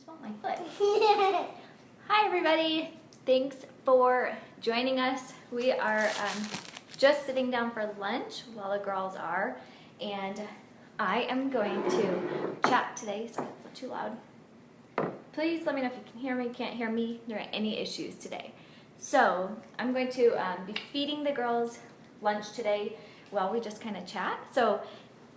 saw my foot. Hi everybody. Thanks for joining us. We are just sitting down for lunch while the girls are, and I am going to chat today. Sorry, it's not too loud. Please let me know if you can hear me, can't hear me. There aren't any issues today. So I'm going to be feeding the girls lunch today while we just kind of chat. So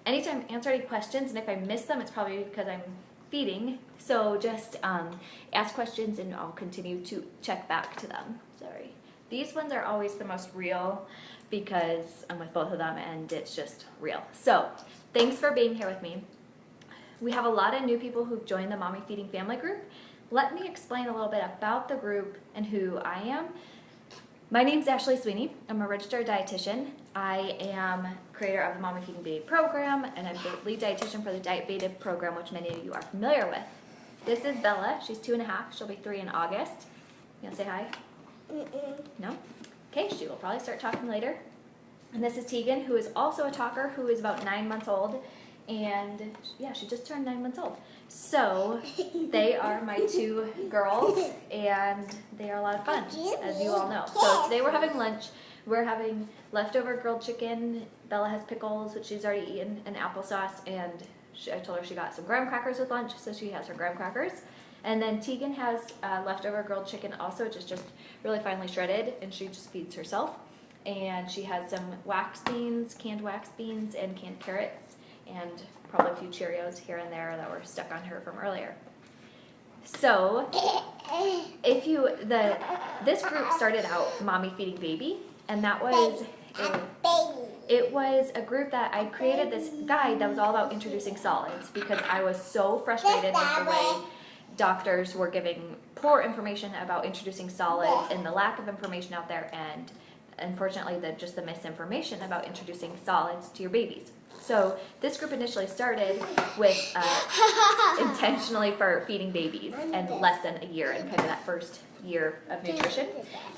anytime answer any questions, and if I miss them, it's probably because I'm feeding. So just ask questions and I'll continue to check back to them. Sorry. These ones are always the most real because I'm with both of them and it's just real. So thanks for being here with me. We have a lot of new people who've joined the Mommy Feeding Family group. Let me explain a little bit about the group and who I am. My name's Ashley Sweeney. I'm a registered dietitian. I am creator of the Mommy Feeding Baby program, and I'm the lead dietitian for the Diet Beta program, which many of you are familiar with. This is Bella. She's 2.5. She'll be 3 in August. You want to say hi? No? Okay, she will probably start talking later. And this is Tegan, who is also a talker, who is about 9 months old. And yeah, she just turned 9 months old. So they are my 2 girls, and they are a lot of fun, as you all know. So today we're having lunch. We're having leftover grilled chicken. Bella has pickles, which she's already eaten, and applesauce. And I told her she got some graham crackers with lunch, so she has her graham crackers. And then Tegan has leftover grilled chicken also, which is just really finely shredded, and she just feeds herself. And she has some wax beans, canned wax beans, and canned carrots, and probably a few Cheerios here and there that were stuck on her from earlier. So, this group started out Mommy Feeding Baby, and that was it was a group that I created this guide that was all about introducing solids because I was so frustrated with the way doctors were giving poor information about introducing solids and the lack of information out there, and unfortunately just the misinformation about introducing solids to your babies. So this group initially started with intentionally for feeding babies and less than a year and kind of that first year of nutrition.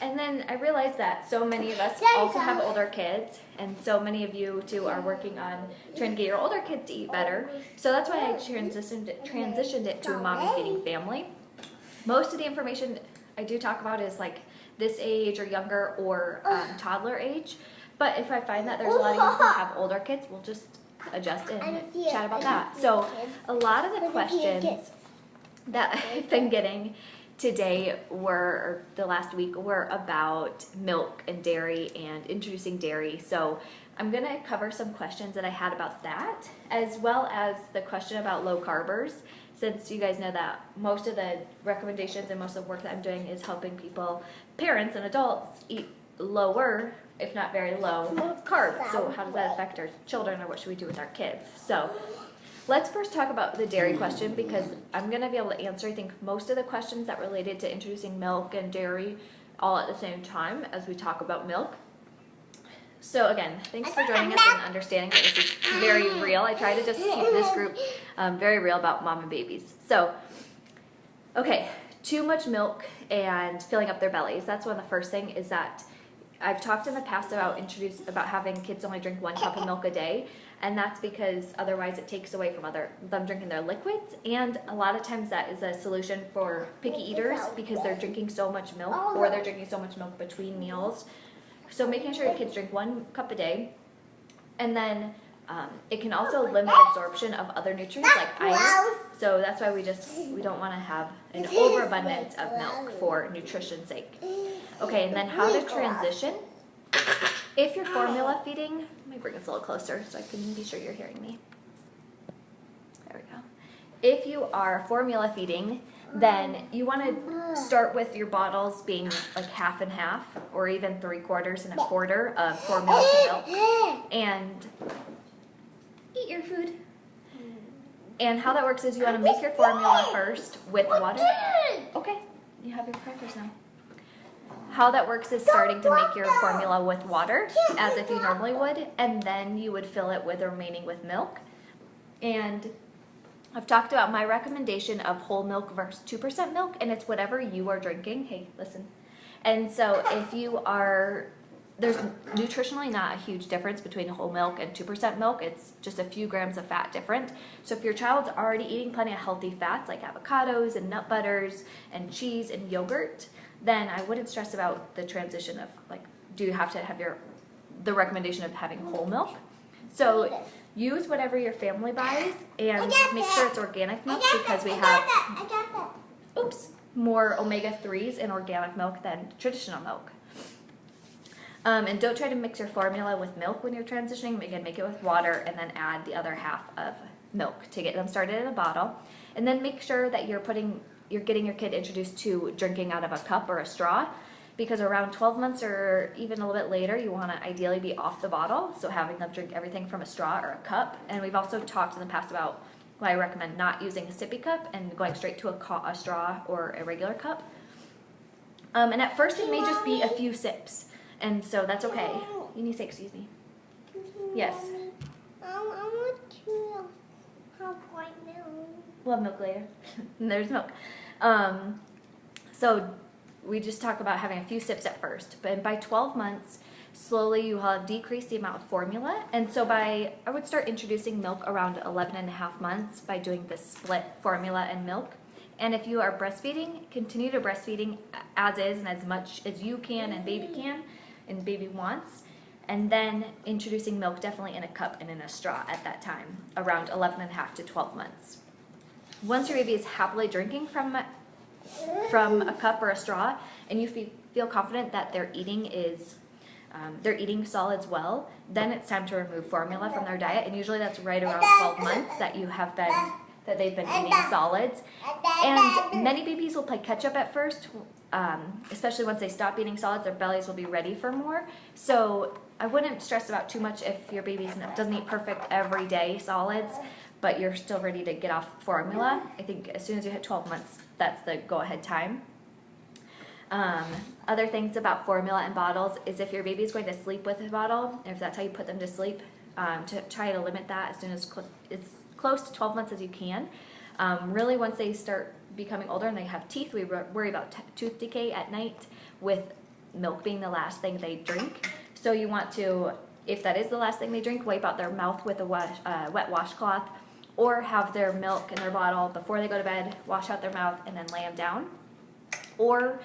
And then I realized that so many of us also have older kids, and so many of you too are working on trying to get your older kids to eat better. So that's why I transitioned it to a Mommy Feeding Family. Most of the information I do talk about is like this age or younger or toddler age. But if I find that there's a lot of you who have older kids, we'll just adjust and chat about that. So a lot of the questions that I've been getting today or the last week were about milk and dairy and introducing dairy. So I'm going to cover some questions that I had about that, as well as the question about low carbers, since you guys know that most of the recommendations and most of the work that I'm doing is helping people, parents and adults, eat lower, if not very low, carb. So how does that affect our children, or what should we do with our kids? So let's first talk about the dairy question, because I'm going to be able to answer, I think, most of the questions that related to introducing milk and dairy all at the same time as we talk about milk. So again, thanks for joining us and understanding that this is very real. I try to just keep this group very real about mom and babies. So, okay, too much milk and filling up their bellies. That's one of the first thing is that I've talked in the past about having kids only drink 1 cup of milk a day, and that's because otherwise it takes away from them drinking their liquids, and a lot of times that is a solution for picky eaters because they're drinking so much milk, or they're drinking so much milk between meals. So making sure your kids drink 1 cup a day, and then it can also limit absorption of other nutrients like iron. So that's why we don't want to have an overabundance of milk for nutrition's sake. Okay, and then how to transition. If you're formula feeding, let me bring this a little closer so I can be sure you're hearing me. There we go. If you are formula feeding, then you want to start with your bottles being like half and half, or even 3/4 and 1/4 of formula to milk. And eat your food. And how that works is you want to make your formula first with water. Okay, you have your crackers now. How that works is starting to make your formula with water, as if you normally would, and then you would fill it with the remaining with milk. And I've talked about my recommendation of whole milk versus 2% milk, and it's whatever you are drinking. Hey, listen. And so if you are there's nutritionally not a huge difference between whole milk and 2% milk. It's just a few grams of fat different. So if your child's already eating plenty of healthy fats like avocados and nut butters and cheese and yogurt, then I wouldn't stress about the transition of like, do you have to have the recommendation of having whole milk? So use whatever your family buys and make sure it's organic milk, because we have more omega-3s in organic milk than traditional milk. And don't try to mix your formula with milk when you're transitioning. Again, make it with water and then add the other half of milk to get them started in a bottle. And then make sure that you're getting your kid introduced to drinking out of a cup or a straw, because around 12 months or even a little bit later, you want to ideally be off the bottle, so having them drink everything from a straw or a cup. And we've also talked in the past about why I recommend not using a sippy cup and going straight to a straw or a regular cup. And at first it may just be a few sips, and so that's okay. You need to say excuse me. Yes. I want to have white milk. We'll have milk later. There's milk. So we just talk about having a few sips at first, but by 12 months, slowly you will decrease the amount of formula. And so I would start introducing milk around 11.5 months by doing this split formula and milk. And if you are breastfeeding, continue to breastfeeding as is and as much as you can and baby wants. And then introducing milk definitely in a cup and in a straw at that time, around 11.5 to 12 months. Once your baby is happily drinking from a cup or a straw, and you feel confident that they're eating solids well, then it's time to remove formula from their diet. And usually that's right around 12 months that they've been eating solids. And many babies will play catch up at first, especially once they stop eating solids. Their bellies will be ready for more. So I wouldn't stress about too much if your baby doesn't eat perfect every day solids, but you're still ready to get off formula. I think as soon as you hit 12 months, that's the go-ahead time. Other things about formula and bottles is if your baby's going to sleep with a bottle, if that's how you put them to sleep, to try to limit that as soon as it's close to 12 months as you can. Really, once they start becoming older and they have teeth, we worry about tooth decay at night, with milk being the last thing they drink. So you want to, if that is the last thing they drink, wipe out their mouth with a wet washcloth, or have their milk in their bottle before they go to bed, wash out their mouth, and then lay them down. Or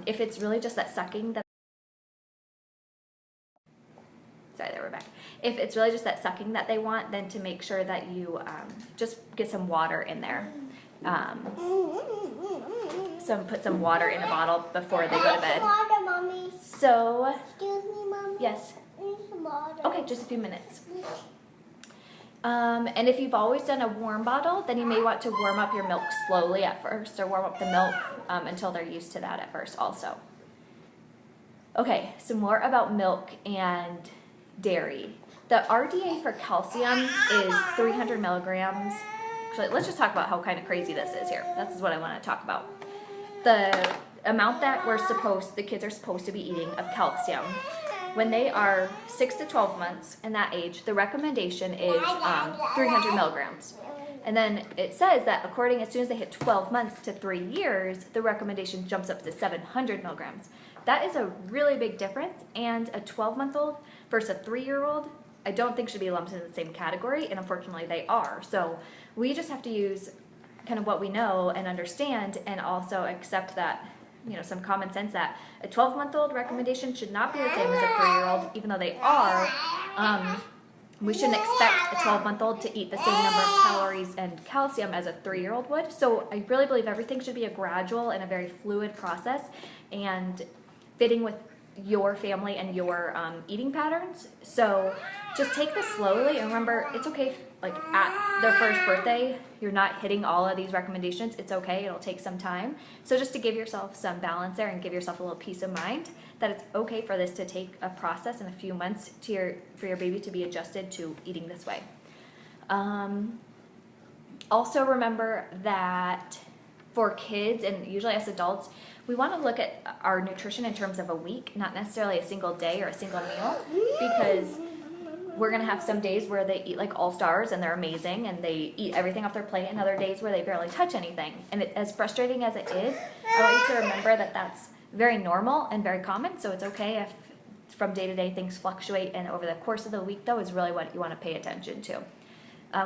if it's really just that sucking that, if it's really just that sucking that they want, then to make sure that you just get some water in there. Put some water in a bottle before they go to bed. Water, Mommy. So, excuse me, Mommy. Yes. I need some water. Okay, just a few minutes. And if you've always done a warm bottle, then you may want to warm up your milk slowly at first, or warm up the milk until they're used to that at first also. Okay, some more about milk and dairy. The RDA for calcium is 300 milligrams. Actually, let's just talk about how kind of crazy this is here. This is what I want to talk about. The amount that the kids are supposed to be eating of calcium. When they are 6 to 12 months in that age, the recommendation is 300 milligrams. And then it says that as soon as they hit 12 months to 3 years, the recommendation jumps up to 700 milligrams. That is a really big difference, and a 12-month-old versus a 3-year-old, I don't think should be lumped in the same category, and unfortunately they are. So we just have to use kind of what we know and understand, and also accept that, some common sense that a 12-month-old recommendation should not be the same as a 3-year-old, even though they are. We shouldn't expect a 12-month-old to eat the same number of calories and calcium as a 3-year-old would. So I really believe everything should be a gradual and a very fluid process, and fitting with your family and your eating patterns. So just take this slowly, and remember, it's okay if, at their first birthday, you're not hitting all of these recommendations. It's okay, it'll take some time. So just to give yourself some balance there and give yourself a little peace of mind that it's okay for this to take a process and a few months for your baby to be adjusted to eating this way. Also remember that for kids, and usually as adults, we want to look at our nutrition in terms of a week, not necessarily a single day or a single meal, because we're going to have some days where they eat like all-stars and they're amazing and they eat everything off their plate, and other days where they barely touch anything. And as frustrating as it is, I want you to remember that that's very normal and very common, so it's okay if from day to day, things fluctuate, and over the course of the week, though, is really what you want to pay attention to.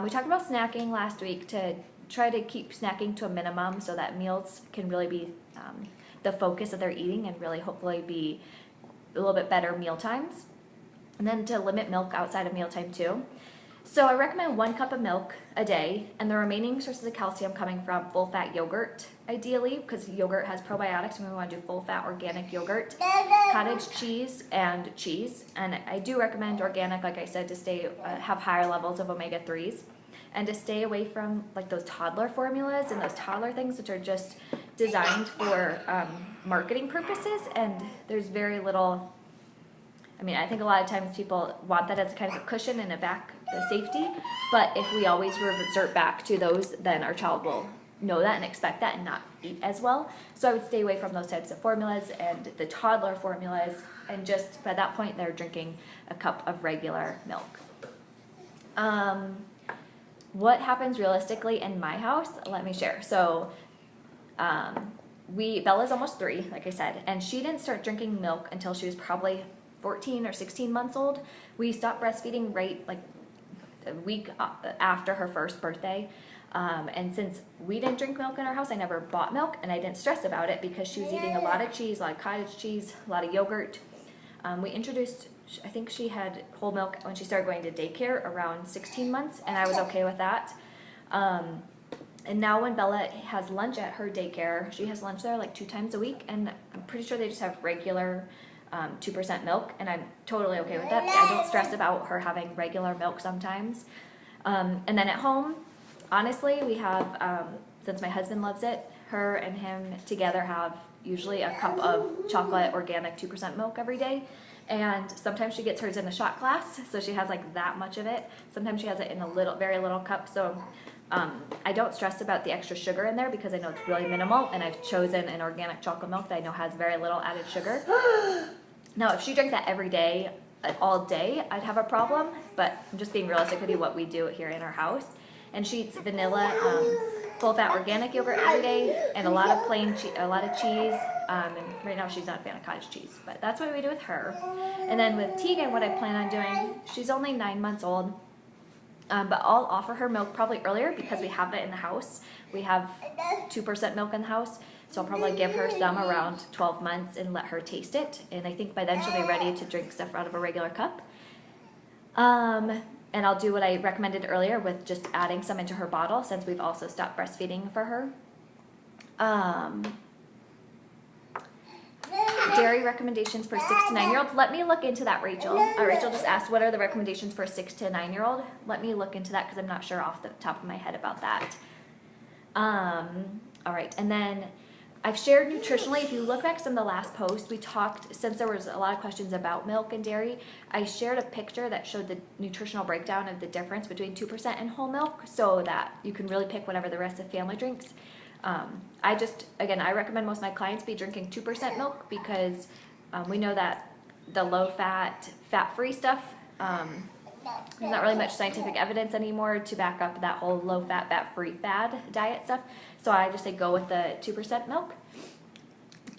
We talked about snacking last week, to try to keep snacking to a minimum so that meals can really be the focus of their eating and really hopefully be a little bit better meal times. And then to limit milk outside of mealtime too. So I recommend 1 cup of milk a day, and the remaining sources of calcium coming from full-fat yogurt, ideally, because yogurt has probiotics, and we want to do full-fat organic yogurt, cottage cheese, and cheese. And I do recommend organic, like I said, to stay have higher levels of omega-3s, and to stay away from like those toddler formulas and those toddler things, which are just designed for marketing purposes, and there's very little. I mean, I think a lot of times people want that as kind of a cushion and a safety, but if we always revert back to those, then our child will know that and expect that and not eat as well. So I would stay away from those types of formulas and the toddler formulas, and just by that point they're drinking a cup of regular milk. What happens realistically in my house? Let me share. So Bella's almost 3, like I said, and she didn't start drinking milk until she was probably 14 or 16 months old. We stopped breastfeeding right like a week after her first birthday. And since we didn't drink milk in our house, I never bought milk, and I didn't stress about it because she was eating a lot of cheese, a lot of cottage cheese, a lot of yogurt. We introduced, I think she had whole milk when she started going to daycare around 16 months, and I was okay with that. And now when Bella has lunch at her daycare, she has lunch there like 2 times a week, and I'm pretty sure they just have regular 2% milk, and I'm totally okay with that. I don't stress about her having regular milk sometimes. And then at home, honestly, we have, since my husband loves it, her and him together have usually a cup of chocolate organic 2% milk every day. And sometimes she gets hers in a shot glass, so she has like that much of it. Sometimes she has it in a very little cup. So I don't stress about the extra sugar in there because I know it's really minimal, and I've chosen an organic chocolate milk that I know has very little added sugar. Now, if she drank that every day, all day, I'd have a problem, but I'm just being realistic with you what we do here in our house. And she eats vanilla, full-fat organic yogurt every day, and a lot of a lot of cheese. And right now she's not a fan of cottage cheese, but that's what we do with her. And then with Tegan, what I plan on doing, she's only 9 months old, but I'll offer her milk probably earlier because we have it in the house. We have 2% milk in the house. So I'll probably give her some around 12 months and let her taste it. And I think by then she'll be ready to drink stuff out of a regular cup. And I'll do what I recommended earlier with just adding some into her bottle, since we've also stopped breastfeeding for her. Dairy recommendations for 6 to 9-year-olds. Let me look into that, Rachel. Rachel just asked, what are the recommendations for a 6 to 9-year-old? Let me look into that because I'm not sure off the top of my head about that. All right, and then I've shared nutritionally. If you look back some of the last posts, we talked, since there was a lot of questions about milk and dairy, I shared a picture that showed the nutritional breakdown of the difference between 2% and whole milk, so that you can really pick whatever the rest of the family drinks. I recommend most of my clients be drinking 2% milk because we know that the low-fat, fat-free stuff, there's not really much scientific evidence anymore to back up that whole low-fat, fat-free fad diet stuff. So I just say go with the 2% milk.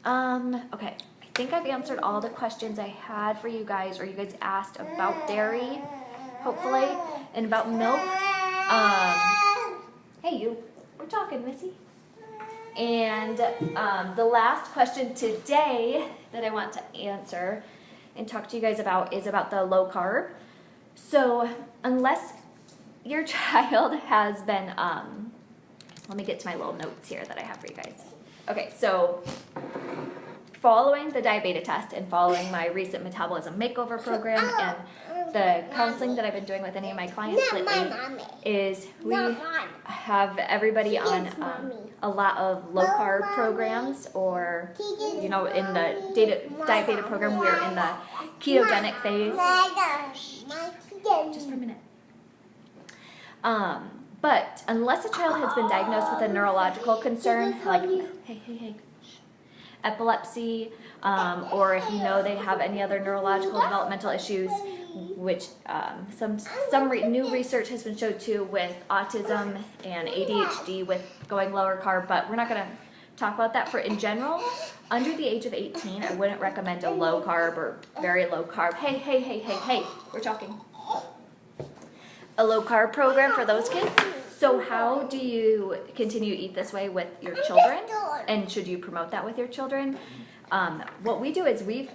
Okay, I think I've answered all the questions I had for you guys, or you guys asked about dairy, hopefully, and about milk. Hey, you, we're talking, Missy. And the last question today that I want to answer and talk to you guys about is about the low carb. So unless your child has been, let me get to my little notes here that I have for you guys. Okay, so following the diabetes test and following my recent metabolism makeover program and the counseling that I've been doing with any of my clients lately is we have everybody on a lot of low carb programs, or in the diet beta program we're in the ketogenic phase. Just for a minute. But unless a child has been diagnosed with a neurological concern, like epilepsy, or if you know they have any other neurological developmental issues, which some new research has been showed too with autism and ADHD with going lower carb, but we're not going to talk about that. For in general, under the age of 18, I wouldn't recommend a low carb or very low carb. Hey, we're talking. A low carb program for those kids. So how do you continue to eat this way with your children? And should you promote that with your children? What we do is we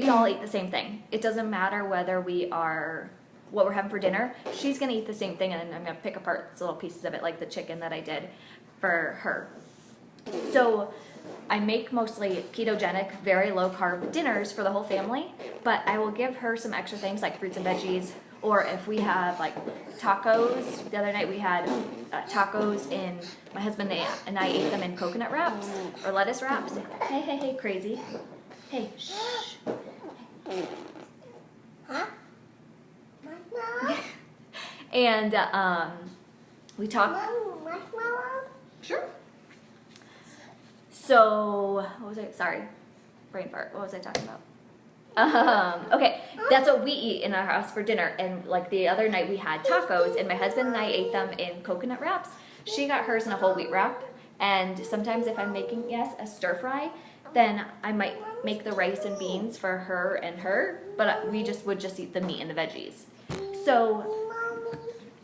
all eat the same thing. It doesn't matter whether what we're having for dinner. She's going to eat the same thing, and I'm going to pick apart little pieces of it, like the chicken that I did for her. So I make mostly ketogenic, very low carb dinners for the whole family, but I will give her some extra things like fruits and veggies, or if we have like tacos. The other night we had tacos in, my husband and I ate them in coconut wraps or lettuce wraps. Hey, crazy. Hey, shh. Huh? And we talk. Marshmallow? Sure. So, what was I? Sorry, brain fart. What was I talking about? Okay, that's what we eat in our house for dinner. And like the other night we had tacos, and my husband and I ate them in coconut wraps. She got hers in a whole wheat wrap. And sometimes if I'm making, a stir fry, then I might make the rice and beans for her and her, but we would just eat the meat and the veggies. So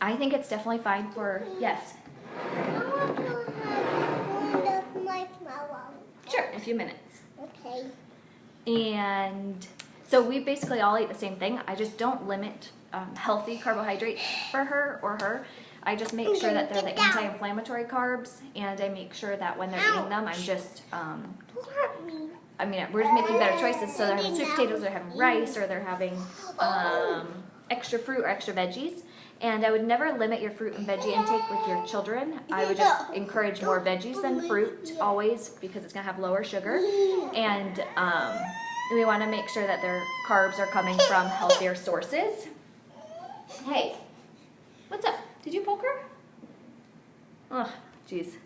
I think it's definitely fine for, yes. I want to have one of marshmallow. Sure, in a few minutes. Okay. And so we basically all eat the same thing. I just don't limit healthy carbohydrates for her or her. I just make sure that they're the anti-inflammatory carbs, and I make sure that when they're eating them, I'm just, we're just making better choices. So they're having sweet potatoes, they're having rice, or they're having extra fruit or extra veggies. And I would never limit your fruit and veggie intake with your children. I would just encourage more veggies than fruit, always, because it's going to have lower sugar. And we want to make sure that their carbs are coming from healthier sources. Hey, what's up? Did you poke her? Oh, jeez.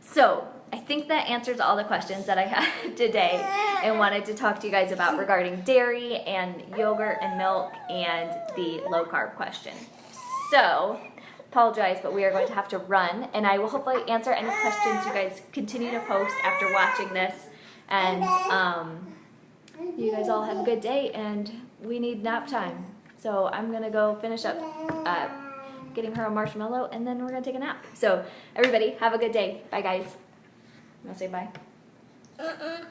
So I think that answers all the questions that I had today and wanted to talk to you guys about regarding dairy and yogurt and milk and the low carb question. So, apologize, but we are going to have to run, and I will hopefully answer any questions you guys continue to post after watching this. And you guys all have a good day, and we need nap time. So I'm going to go finish up getting her a marshmallow, and then we're going to take a nap. So everybody, have a good day. Bye, guys. You want to say bye?